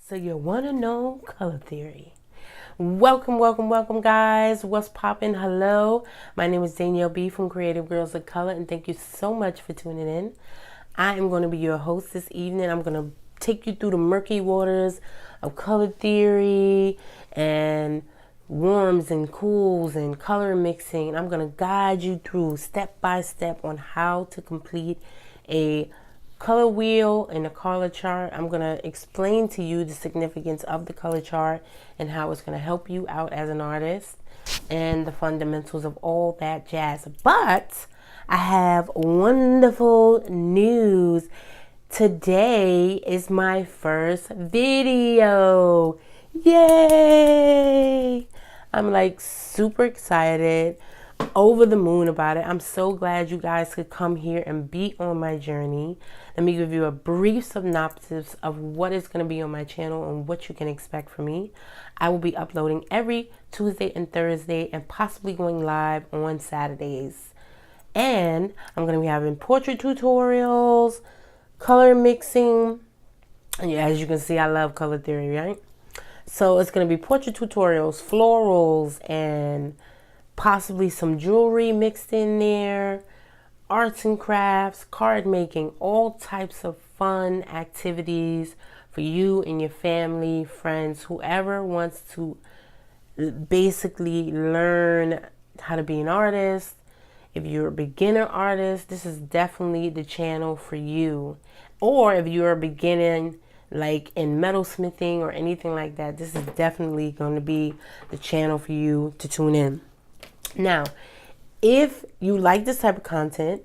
So you want to know color theory. Welcome guys. What's poppin'? Hello. My name is Danielle B from Creative Girls of Color, and thank you so much for tuning in. I am going to be your host this evening. I'm going to take you through the murky waters of color theory and warms and cools and color mixing. I'm going to guide you through step by step on how to complete a color wheel and a color chart. I'm going to explain to you the significance of the color chart and how it's going to help you out as an artist and the fundamentals of all that jazz. But I have wonderful news. Today is my first video. Yay! I'm like super excited, over the moon about it. I'm so glad you guys could come here and be on my journey. Let me give you a brief synopsis of what is going to be on my channel and what you can expect from me. I will be uploading every Tuesday and Thursday and possibly going live on Saturdays. And I'm going to be having portrait tutorials, color mixing. And as you can see, I love color theory, right? So it's going to be portrait tutorials, florals, and possibly some jewelry mixed in there, arts and crafts, card making, all types of fun activities for you and your family, friends, whoever wants to basically learn how to be an artist. If you're a beginner artist, this is definitely the channel for you. Or if you're beginning like in metalsmithing or anything like that, this is definitely going to be the channel for you to tune in. Now, if you like this type of content,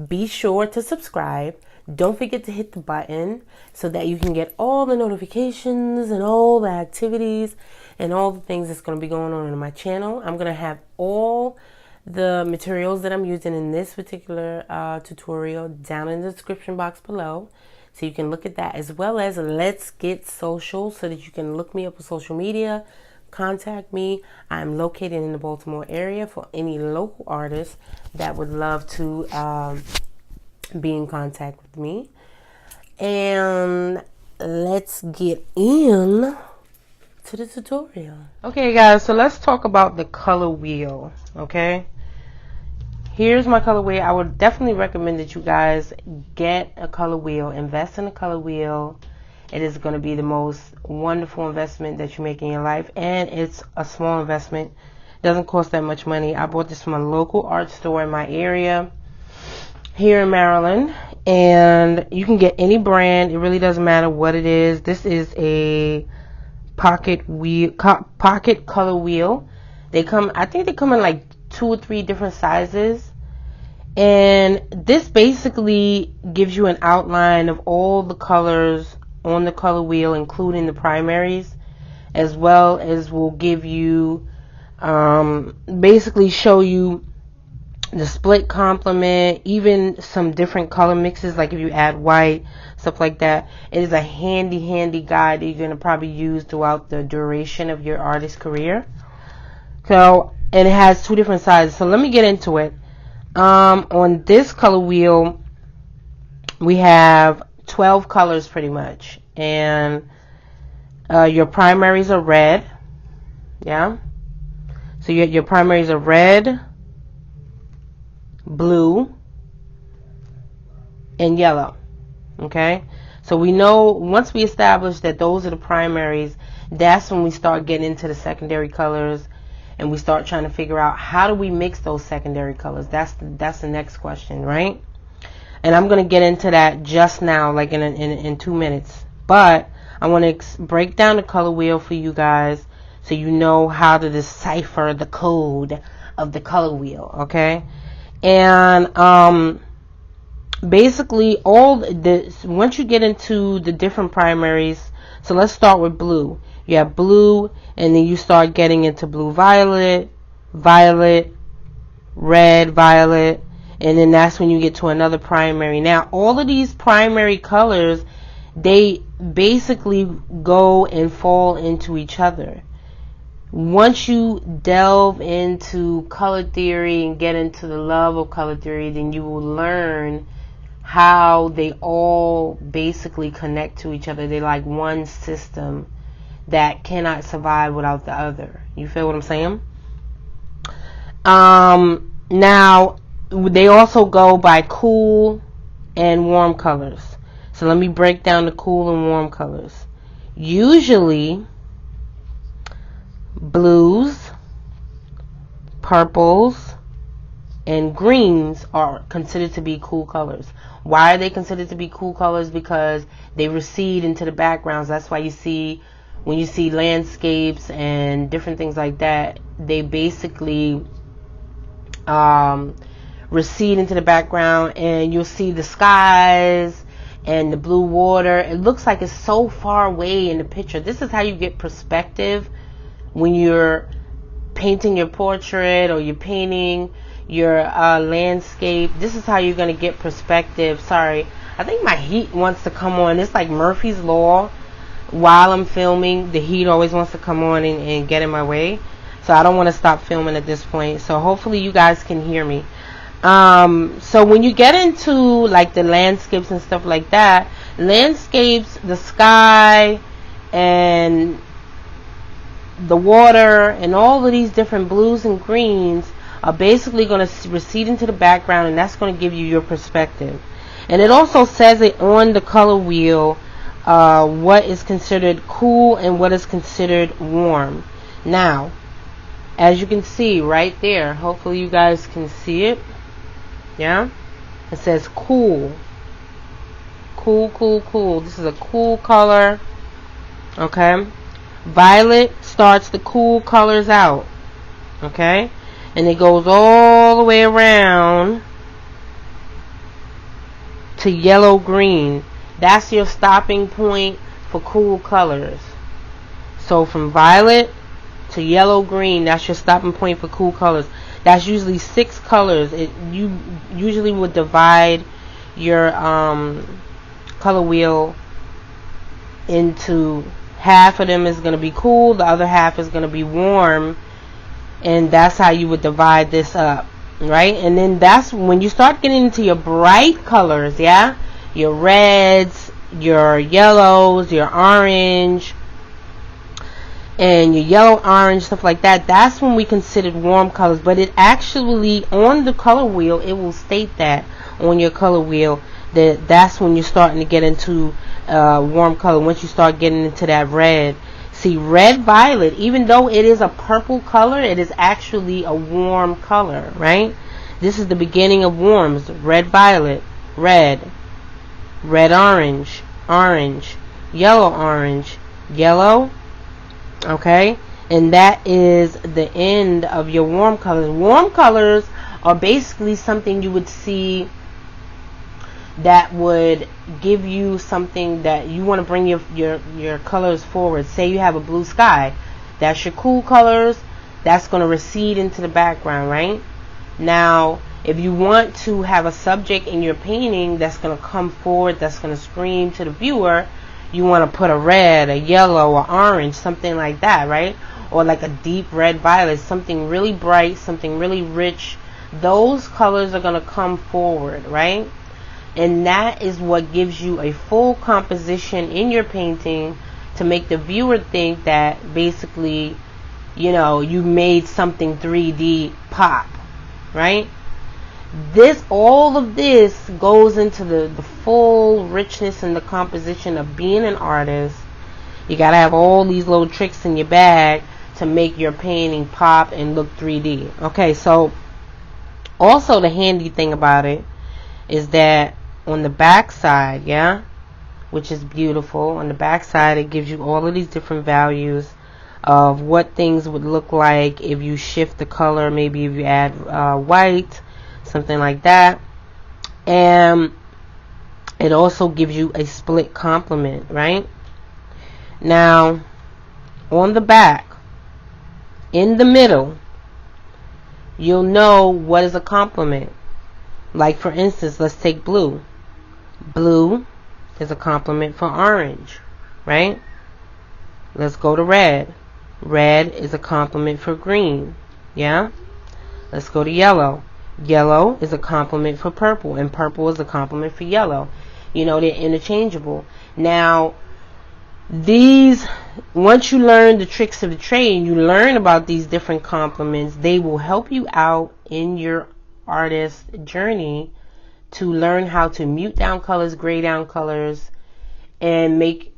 be sure to subscribe. Don't forget to hit the button so that you can get all the notifications and all the activities and all the things that's going to be going on my channel. I'm going to have all the materials that I'm using in this particular tutorial down in the description box below. So you can look at that, as well as Let's Get Social, so that you can look me up on social media. Contact me. I'm located in the Baltimore area for any local artists that would love to be in contact with me. And let's get in to the tutorial. Okay guys, so let's talk about the color wheel. Okay, here's my color wheel. I would definitely recommend that you guys get a color wheel, invest in a color wheel. It is going to be the most wonderful investment that you make in your life, and it's a small investment. It doesn't cost that much money. I bought this from a local art store in my area here in Maryland, and you can get any brand. It really doesn't matter what it is. This is a pocket color wheel. They come, I think they come in like 2 or 3 different sizes. And this basically gives you an outline of all the colors on the color wheel, including the primaries, as well as will give you basically show you the split complement, even some different color mixes, like if you add white, stuff like that. It is a handy guide that you're going to probably use throughout the duration of your artist career. So, and it has 2 different sizes. So let me get into it. On this color wheel, we have 12 colors pretty much, and your primaries are red. Yeah, so your primaries are red, blue, and yellow. Okay, so we know once we establish that those are the primaries, that's when we start getting into the secondary colors, and we start trying to figure out how do we mix those secondary colors. That's the next question, right? And I'm going to get into that just now, like in 2 minutes. But I want to break down the color wheel for you guys so you know how to decipher the code of the color wheel, okay? And basically once you get into the different primaries, so let's start with blue. You have blue, and then you start getting into blue violet, violet, red violet, and then that's when you get to another primary. Now, all of these primary colors, they basically go and fall into each other. Once you delve into color theory and get into the love of color theory, then you will learn how they all basically connect to each other. They're like one system that cannot survive without the other. You feel what I'm saying? Now, they also go by cool and warm colors. So let me break down the cool and warm colors. Usually, blues, purples, and greens are considered to be cool colors. Why are they considered to be cool colors? Because they recede into the backgrounds. That's why you see, when you see landscapes and different things like that, they basically recede into the background, and you'll see the skies and the blue water. It looks like it's so far away in the picture. This is how you get perspective when you're painting your portrait or you're painting your landscape. This is how you're going to get perspective. Sorry, I think my heat wants to come on. It's like Murphy's Law. While I'm filming, the heat always wants to come on and get in my way. So I don't want to stop filming at this point. So hopefully you guys can hear me. So when you get into like the landscapes and stuff like that, landscapes, the sky and the water and all of these different blues and greens are basically going to recede into the background, and that's going to give you your perspective. And it also says it on the color wheel, what is considered cool and what is considered warm. Now, as you can see right there, hopefully you guys can see it. Yeah, it says cool. Cool, cool, cool. This is a cool color. Okay. Violet starts the cool colors out. Okay. And it goes all the way around to yellow green. That's your stopping point for cool colors. So from violet to yellow green, that's your stopping point for cool colors. That's usually 6 colors. You usually would divide your color wheel into half of them is going to be cool, the other half is going to be warm, and that's how you would divide this up, right? And then that's when you start getting into your bright colors, yeah? Your reds, your yellows, your orange, and your yellow, orange, stuff like that. That's when we considered warm colors. But it actually, on the color wheel, it will state that on your color wheel, that's when you're starting to get into warm color. Once you start getting into that red. See, red violet, even though it is a purple color, it is actually a warm color, right? This is the beginning of warms. Red violet, red orange, orange, yellow, yellow. Okay, and that is the end of your warm colors. Warm colors are basically something you would see that would give you something that you want to bring your colors forward. Say you have a blue sky, that's your cool colors. That's going to recede into the background, right? Now, if you want to have a subject in your painting that's going to come forward, that's going to scream to the viewer, you want to put a red, a yellow, or orange, something like that, right? Or like a deep red violet, something really bright, something really rich. Those colors are going to come forward, right? And that is what gives you a full composition in your painting to make the viewer think that basically, you know, you made something 3D pop, right? All of this goes into the full richness and the composition of being an artist. You gotta have all these little tricks in your bag to make your painting pop and look 3D. Okay, so also the handy thing about it is that on the back side, yeah, which is beautiful, on the back side it gives you all of these different values of what things would look like if you shift the color, maybe if you add white, something like that. And it also gives you a split complement, right? Now, on the back, in the middle, you'll know what is a complement. Like, for instance, let's take blue. Blue is a complement for orange, right? Let's go to red. Red is a complement for green, yeah? Let's go to yellow. Yellow is a complement for purple, and purple is a complement for yellow. You know, they're interchangeable. Now, these, once you learn the tricks of the trade, you learn about these different complements, they will help you out in your artist journey to learn how to mute down colors, gray down colors, and make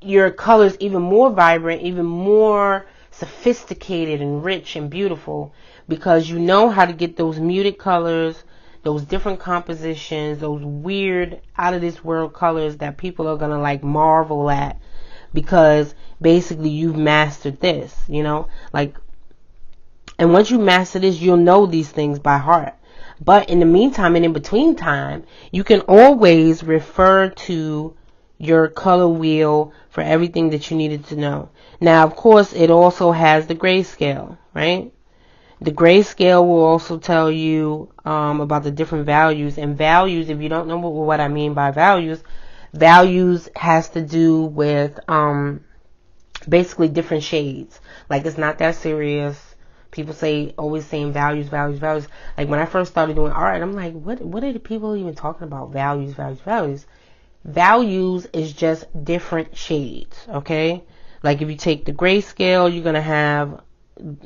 your colors even more vibrant, even more sophisticated and rich and beautiful, because you know how to get those muted colors, those different compositions, those weird out of this world colors that people are gonna like marvel at, because basically you've mastered this, you know, like, and once you master this, you'll know these things by heart. But in the meantime and in between time, you can always refer to your color wheel for everything that you needed to know. Now, of course, it also has the grayscale, right? The grayscale will also tell you about the different values. And values, if you don't know what I mean by values, values has to do with basically different shades. Like, it's not that serious. People always saying values, values, values. Like, when I first started doing art, I'm like, what are the people even talking about? Values, values, values. Values is just different shades, okay? Like, if you take the grayscale, you're going to have,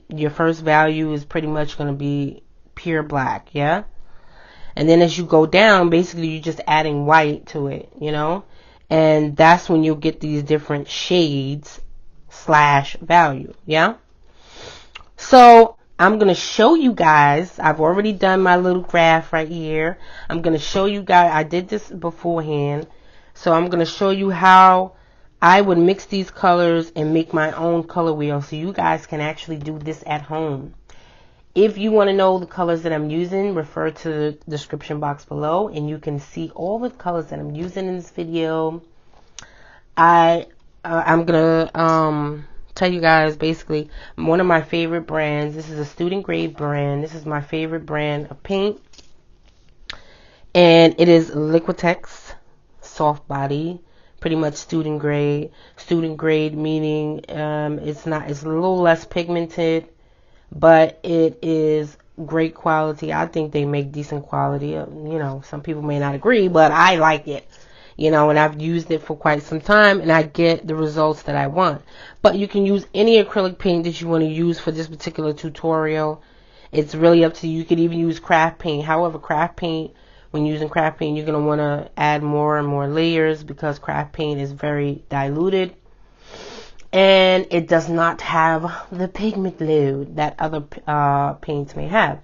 your first value is pretty much going to be pure black, yeah? And then as you go down, basically you're just adding white to it, you know? And that's when you'll get these different shades / value, yeah? So I'm going to show you guys, I've already done my little graph right here. I'm going to show you guys, I did this beforehand. So I'm going to show you how I would mix these colors and make my own color wheel, so you guys can actually do this at home. If you want to know the colors that I'm using, refer to the description box below, and you can see all the colors that I'm using in this video. I'm going to tell you guys basically one of my favorite brands. This is a student grade brand. This is my favorite brand of paint, and it is Liquitex soft body, pretty much student grade. Student grade meaning it's a little less pigmented, but it is great quality. I think they make decent quality. You know, some people may not agree, but I like it. You know, and I've used it for quite some time, and I get the results that I want. But you can use any acrylic paint that you want to use for this particular tutorial. It's really up to you. You could even use craft paint. However, craft paint, when using craft paint, you're going to want to add more and more layers, because craft paint is very diluted. And it does not have the pigment load that other paints may have.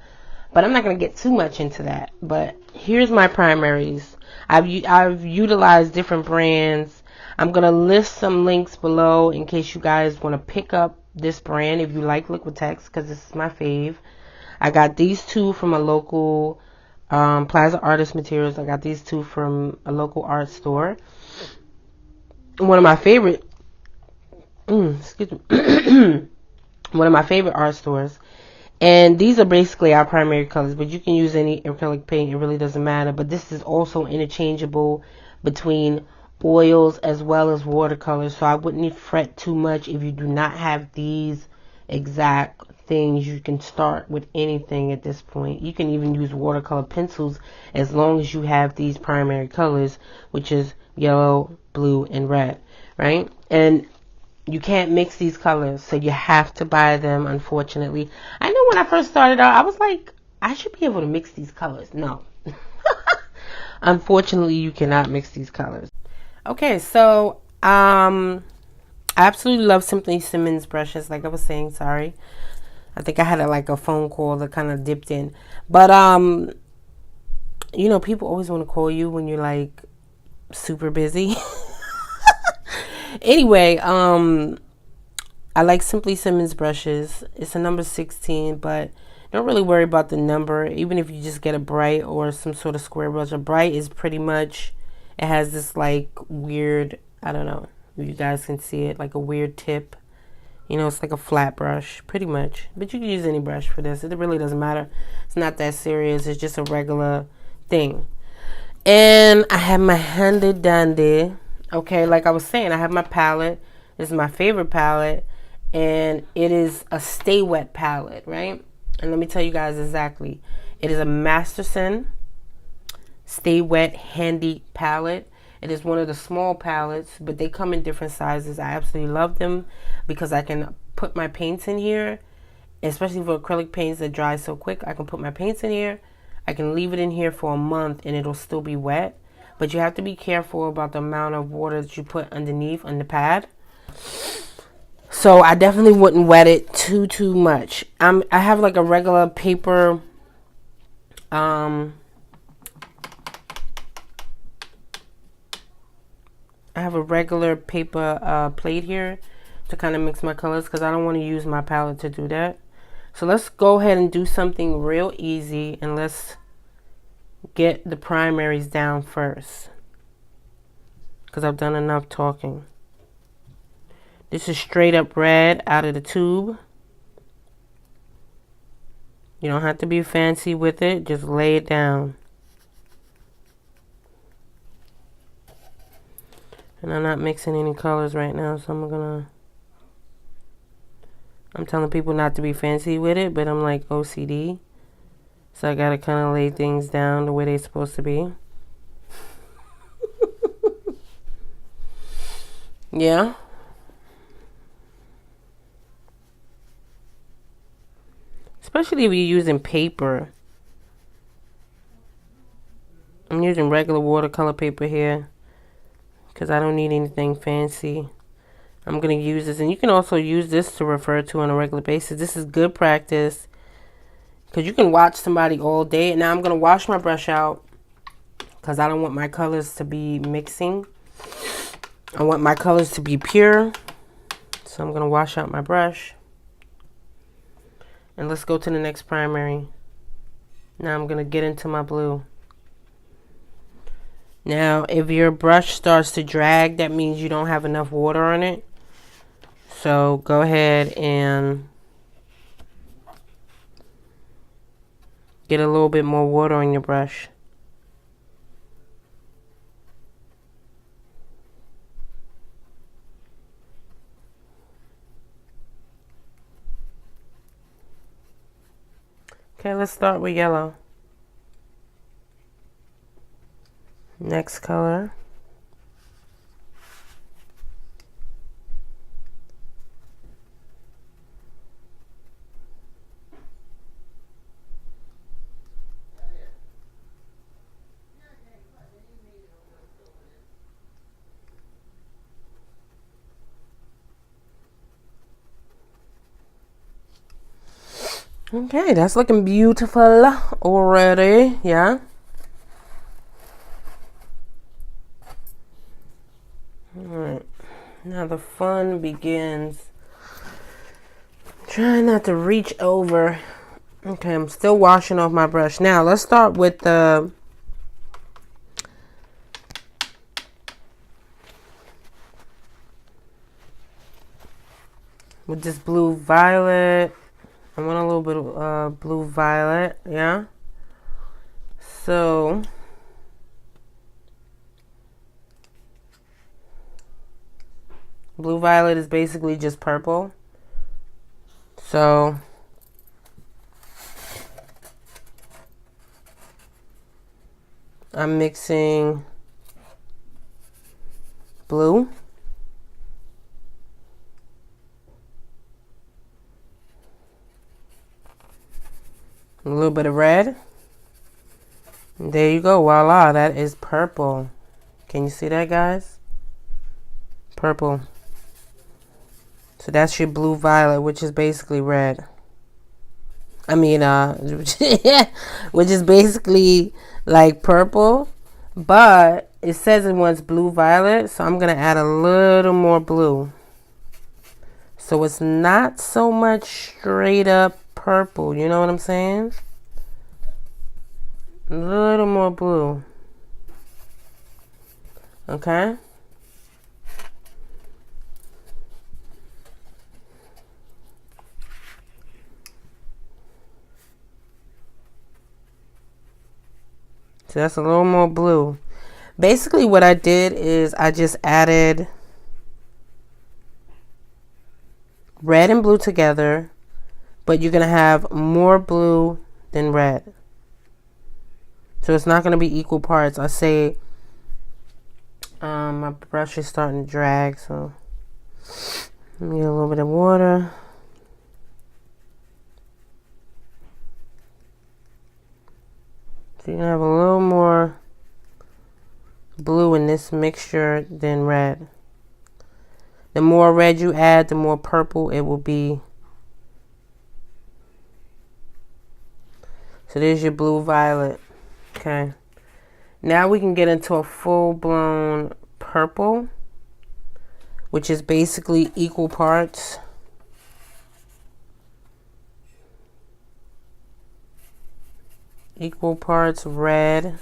But I'm not going to get too much into that. But here's my primaries. I've utilized different brands. I'm going to list some links below in case you guys want to pick up this brand if you like Liquitex, because this is my fave. I got these two from a local Plaza Artist Materials. I got these two from a local art store. One of my favorite excuse me one of my favorite art stores. And these are basically our primary colors, but you can use any acrylic paint. It really doesn't matter. But this is also interchangeable between oils as well as watercolors, so I wouldn't fret too much if you do not have these exact things. You can start with anything at this point. You can even use watercolor pencils as long as you have these primary colors, which is yellow, blue, and red, right? And you can't mix these colors, so you have to buy them, unfortunately. I know when I first started out, I was like, I should be able to mix these colors. No. Unfortunately, you cannot mix these colors. Okay, so I absolutely love Simply Simmons brushes, like I was saying. Sorry, I think I had a phone call that kind of dipped in. But you know, people always want to call you when you're like super busy. Anyway, I like Simply Simmons brushes. It's a number 16, but don't really worry about the number. Even if you just get a bright or some sort of square brush. A bright is pretty much, it has this like weird, I don't know if you guys can see it, like a weird tip. You know, it's like a flat brush, pretty much. But you can use any brush for this. It really doesn't matter. It's not that serious. It's just a regular thing. And I have my handy dandy. Okay, like I was saying, I have my palette. This is my favorite palette. And it is a Stay Wet palette, right? And let me tell you guys exactly. It is a Masterson Stay Wet Handy palette. It is one of the small palettes, but they come in different sizes. I absolutely love them because I can put my paints in here, especially for acrylic paints that dry so quick. I can put my paints in here. I can leave it in here for a month and it'll still be wet. But you have to be careful about the amount of water that you put underneath on the pad. So I definitely wouldn't wet it too much. I have like a regular paper I have a regular paper plate here to kind of mix my colors because I don't want to use my palette to do that. So let's go ahead and do something real easy, and let's get the primaries down first because I've done enough talking. This is straight up red out of the tube. You don't have to be fancy with it, just lay it down. And I'm not mixing any colors right now, so I'm telling people not to be fancy with it, but I'm like OCD. So I gotta kind of lay things down the way they're supposed to be. Yeah. Especially if you're using paper. I'm using regular watercolor paper here because I don't need anything fancy. I'm going to use this, and you can also use this to refer to on a regular basis. This is good practice because you can watch somebody all day. And now I'm going to wash my brush out because I don't want my colors to be mixing. I want my colors to be pure. So I'm going to wash out my brush. And let's go to the next primary. Now I'm going to get into my blue. Now, if your brush starts to drag, that means you don't have enough water on it. So go ahead and get a little bit more water on your brush. Okay, let's start with yellow. Next color. Okay, that's looking beautiful already, yeah. Alright, now the fun begins. Try not to reach over. Okay, I'm still washing off my brush. Now, let's start with the this blue violet. I want a little bit of blue violet, yeah. So blue violet is basically just purple. So I'm mixing blue, a little bit of red. And there you go. Voila, that is purple. Can you see that, guys? Purple. So that's your blue violet, which is basically red. I mean, which is basically like purple, but it says it wants blue violet, so I'm gonna add a little more blue. So it's not so much straight up purple, you know what I'm saying? A little more blue. Okay? So that's a little more blue. Basically what I did is I just added red and blue together, but you're going to have more blue than red. So it's not going to be equal parts. I say my brush is starting to drag, so let me get a little bit of water. So you're going to have a little more blue in this mixture than red. The more red you add, the more purple it will be. So there's your blue violet. Okay. Now we can get into a full-blown purple, which is basically equal parts. Equal parts red.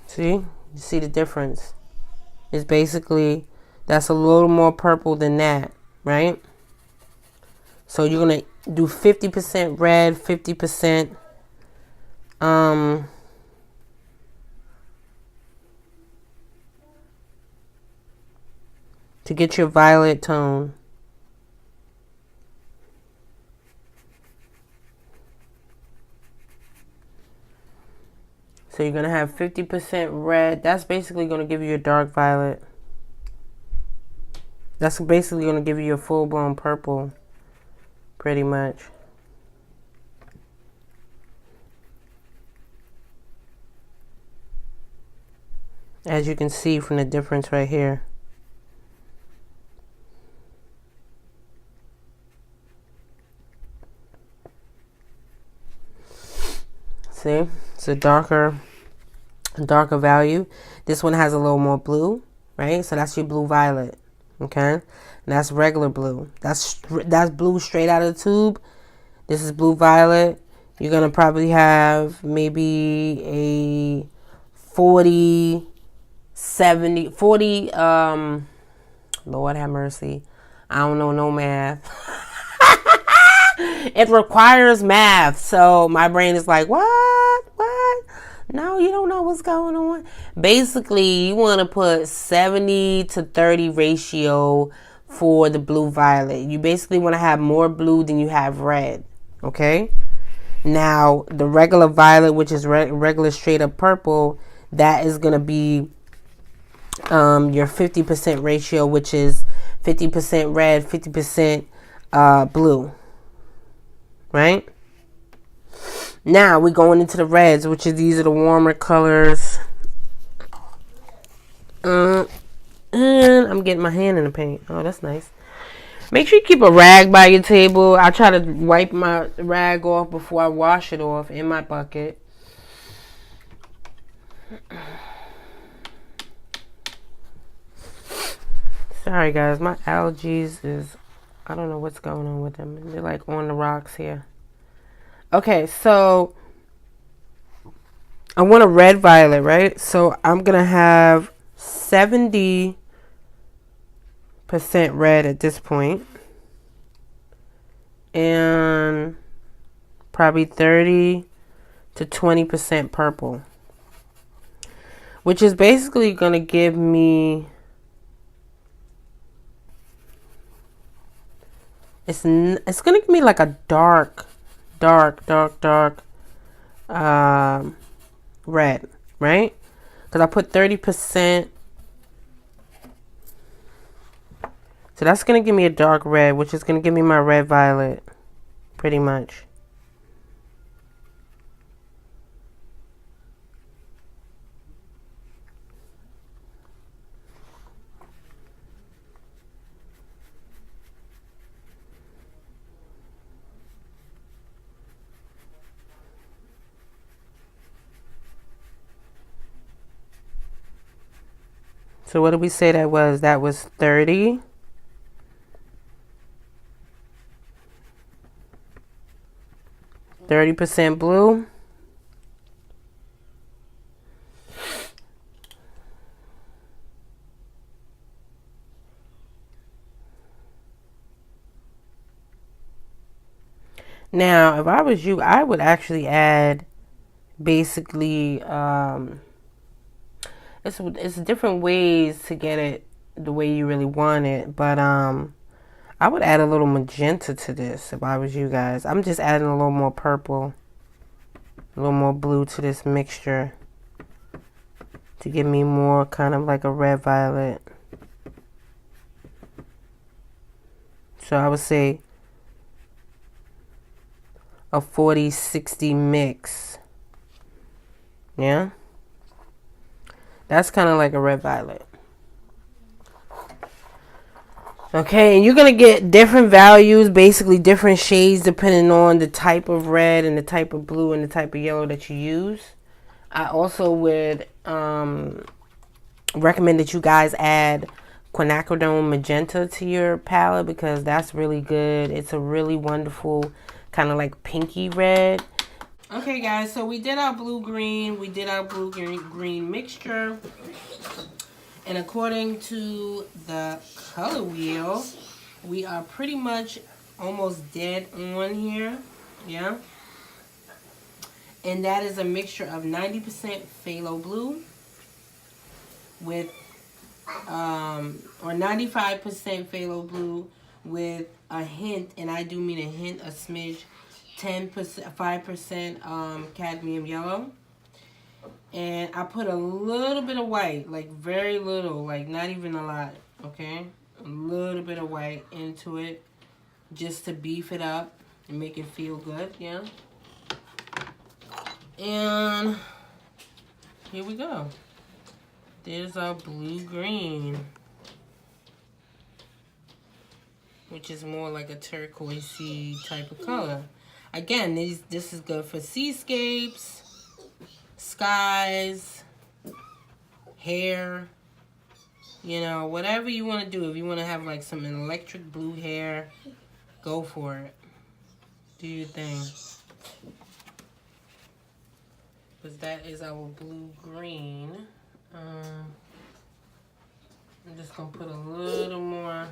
See? You see the difference? It's basically, that's a little more purple than that, right? So you're going to do 50% red, 50% to get your violet tone. So you're going to have 50% red. That's basically going to give you a dark violet. That's basically going to give you a full-blown purple, pretty much. As you can see from the difference right here. See? It's a darker value. This one has a little more blue, right? So that's your blue violet, okay? And that's regular blue. That's blue straight out of the tube. This is blue violet. You're gonna probably have maybe a 40, 70, 40. Lord have mercy. I don't know no math. It requires math, so my brain is like, what? No, you don't know what's going on. Basically, you want to put 70 to 30 ratio for the blue violet. You basically want to have more blue than you have red, okay? Now, the regular violet, which is regular straight up purple, that is going to be your 50% ratio, which is 50% red, 50% blue. Right? Now we're going into the reds, which is these are the warmer colors. And I'm getting my hand in the paint. Oh, that's nice. Make sure you keep a rag by your table. I try to wipe my rag off before I wash it off in my bucket. Sorry guys, my allergies is, I don't know what's going on with them. They're like on the rocks here. Okay, so I want a red violet, right? So I'm going to have 70% red at this point. And probably 30 to 20% purple. Which is basically going to give me... It's going to give me like a dark red, right? Because I put 30%. So that's going to give me a dark red, which is going to give me my red violet, pretty much. So what did we say that was? That was 30. %30 blue. Now, if I was you, I would actually add basically it's different ways to get it the way you really want it, but I I would add a little magenta to this if I was you guys. I'm just adding a little more purple, a little more blue to this mixture to give me more kind of like a red violet. So I would say a 40-60 mix. Yeah, that's kind of like a red violet. Okay, and you're going to get different values, basically different shades depending on the type of red and the type of blue and the type of yellow that you use. I also would recommend that you guys add quinacridone magenta to your palette because that's really good. It's a really wonderful kind of like pinky red. Okay guys, so we did our blue-green, we did our blue-green mixture. And according to the color wheel, we are pretty much almost dead on here. Yeah. And that is a mixture of 90% phthalo blue with or 95% phthalo blue with a hint, and I do mean a hint, a smidge, 10%, 5% cadmium yellow. And I put a little bit of white, like very little, like not even a lot, okay? A little bit of white into it just to beef it up and make it feel good, yeah? And here we go. There's our blue-green, which is more like a turquoisey type of color. Again, this is good for seascapes, skies, hair, you know, whatever you want to do. If you want to have like some electric blue hair, go for it. Do your thing. Because that is our blue-green. I'm just going to put a little more,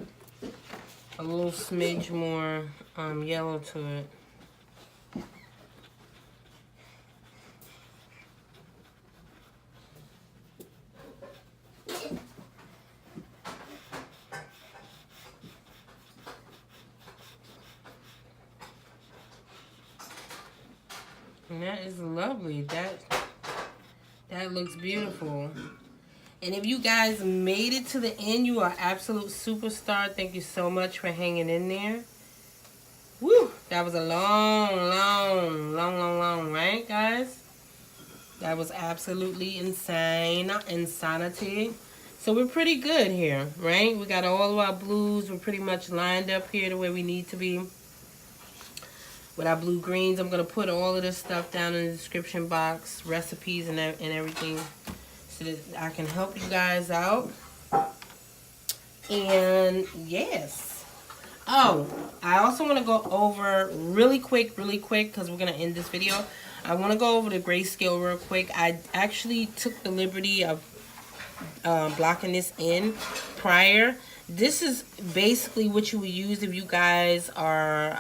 a little smidge more yellow to it. And that is lovely. That looks beautiful. And if you guys made it to the end, you are absolute superstar. Thank you so much for hanging in there. Woo! That was a long, right, guys? That was absolutely insanity. So we're pretty good here, right? We got all of our blues. We're pretty much lined up here to where we need to be. With our blue greens, I'm going to put all of this stuff down in the description box, recipes and everything, so that I can help you guys out. And yes. Oh, I also want to go over really quick, because we're going to end this video. I want to go over the grayscale real quick. I actually took the liberty of blocking this in prior. This is basically what you would use if you guys are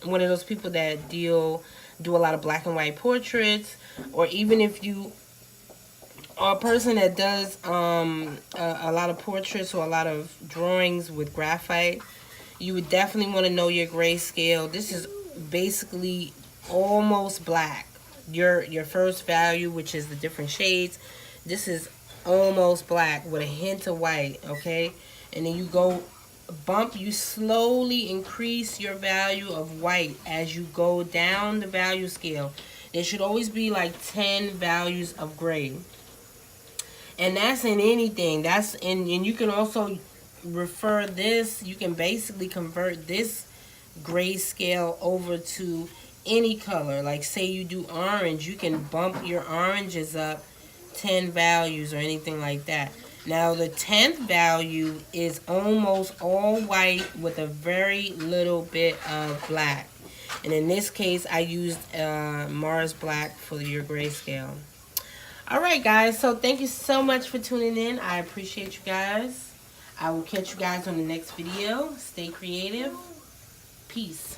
one of those people that do a lot of black and white portraits, or even if you are a person that does a lot of portraits or a lot of drawings with graphite. You would definitely want to know your grayscale. This is basically almost black. Your first value, which is the different shades, this is almost black with a hint of white, okay? And then you go you slowly increase your value of white as you go down the value scale. There should always be like 10 values of gray. And that's in anything. That's and you can also refer this, you can basically convert this grayscale over to any color. Like say you do orange, you can bump your oranges up 10 values or anything like that. Now the 10th value is almost all white with a very little bit of black. And in this case, I used Mars Black for your grayscale. Alright guys, so thank you so much for tuning in. I appreciate you guys. I will catch you guys on the next video. Stay creative. Peace.